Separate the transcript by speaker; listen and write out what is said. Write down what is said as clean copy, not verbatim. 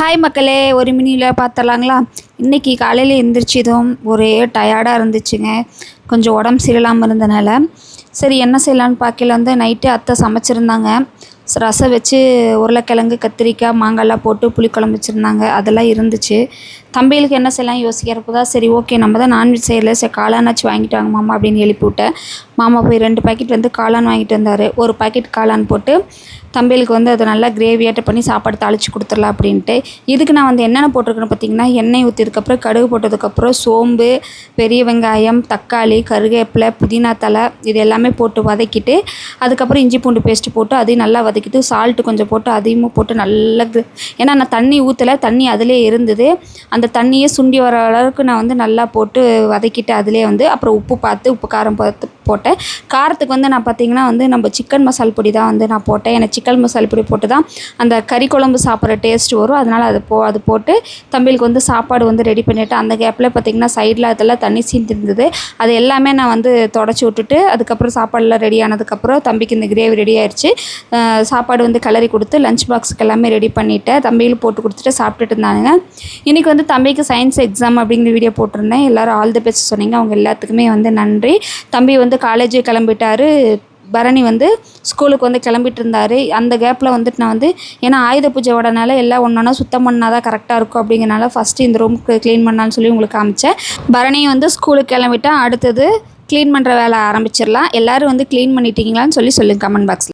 Speaker 1: Hi மக்களே, ஒரு மினியில் பார்த்துடலாங்களா? இன்றைக்கி காலையில் எழுந்திரிச்சதும் ஒரே டயர்டாக இருந்துச்சுங்க. கொஞ்சம் உடம்பு சரியில்லாமல் இருந்தனால சரி என்ன செய்யலான்னு பார்க்கல நைட்டு அத்தை சமைச்சிருந்தாங்க. ரசம் வச்சு உருளைக்கிழங்கு கத்திரிக்காய் மாங்காய்லாம் போட்டு புளிக்குழம்பு வச்சுருந்தாங்க. அதெல்லாம் இருந்துச்சு. தம்பிகளுக்கு என்ன செய்யலாம் யோசிக்கிறப்போ தான் சரி ஓகே நம்ம தான் நான்வெஜ் செய்யலை, சரி காளானாச்சும் வாங்கிட்டு வாங்க மாமா அப்படின்னு எழுப்பி விட்டேன். மாமா போய் 2 பாக்கெட் காளான் வாங்கிட்டு வந்தார். ஒரு பாக்கெட் காளான் போட்டு தம்பிகளுக்கு அதை நல்லா கிரேவியாட்ட பண்ணி சாப்பாடு தாளித்து கொடுத்துடலாம் அப்படின்ட்டு. இதுக்கு நான் என்னென்ன போட்டிருக்கேன்னு பார்த்தீங்கன்னா, எண்ணெய் ஊற்றிதுக்கப்புறம் கடுகு போட்டதுக்கப்புறம் சோம்பு, பெரிய வெங்காயம், தக்காளி, கருவேப்பிலை, புதினா தழை இது எல்லாமே போட்டு வதக்கிட்டு அதுக்கப்புறம் இஞ்சி பூண்டு பேஸ்ட்டு போட்டு அதையும் நல்லா வதக்கிட்டு சால்ட்டு கொஞ்சம் போட்டு அதையும் போட்டு நல்லா ஏன்னா நான் தண்ணி ஊற்றலை, தண்ணி அதிலே இருந்தது. அந்த தண்ணியே சுண்டி வர அளவுக்கு நான் நல்லா போட்டு வதக்கிட்டு அதிலே அப்புறம் உப்பு பார்த்து உப்பு காரம் பார்த்து போட்டேன். காரத்துக்கு நான் பார்த்திங்கன்னா நம்ம சிக்கன் மசால் பொடி தான் நான் போட்டேன். எனக்கு சிக்கன் மசால் பொடி போட்டு தான் அந்த கறி குழம்பு சாப்பிட்ற டேஸ்ட் வரும். அதனால் அது போட்டு தம்பிகளுக்கு சாப்பாடு ரெடி பண்ணிவிட்டு அந்த கேப்பில் பார்த்திங்கன்னா சைடில் அதெல்லாம் தண்ணி சீந்திருந்தது. அது எல்லாமே நான் தொடச்சி விட்டுட்டு அதுக்கப்புறம் சாப்பாடெல்லாம் ரெடி ஆனதுக்கப்புறம் தம்பிக்கு இந்த கிரேவி ரெடி ஆயிடுச்சு. சாப்பாடு கிளறி கொடுத்து லஞ்ச் பாக்ஸுக்கு எல்லாமே ரெடி பண்ணிவிட்டேன். தம்பிகளுக்கு போட்டு கொடுத்துட்டு சாப்பிட்டுட்டு இருந்தாங்க. இன்றைக்கி தம்பிக்கு சயின்ஸ் எக்ஸாம் அப்படிங்கிற வீடியோ போட்டிருந்தேன். எல்லோரும் ஆல் தி பெஸ்ட் சொன்னீங்க. அவங்க எல்லாத்துக்குமே நன்றி. தம்பி காலேஜ் கிளம்பிட்டார். பரணி ஸ்கூலுக்கு கிளம்பிட்டு இருந்தார். அந்த கேப்பில் நான் ஏன்னா ஆயுத பூஜையோடனால எல்லாம் ஒன்றா சுத்தம் பண்ணால் தான் கரெக்டாக இருக்கும் அப்படிங்கிறனால ஃபஸ்ட்டு இந்த ரூமுக்கு க்ளீன் பண்ணான்னு சொல்லி உங்களுக்கு காமிச்சேன். பரணியும் ஸ்கூலுக்கு கிளம்பிட்டா அடுத்தது க்ளீன் பண்ணுற வேலை ஆரம்பிச்சிடலாம். எல்லோரும் க்ளீன் பண்ணிட்டீங்களான்னு சொல்லி சொல்லுங்கள் கமெண்ட் பாக்ஸில்.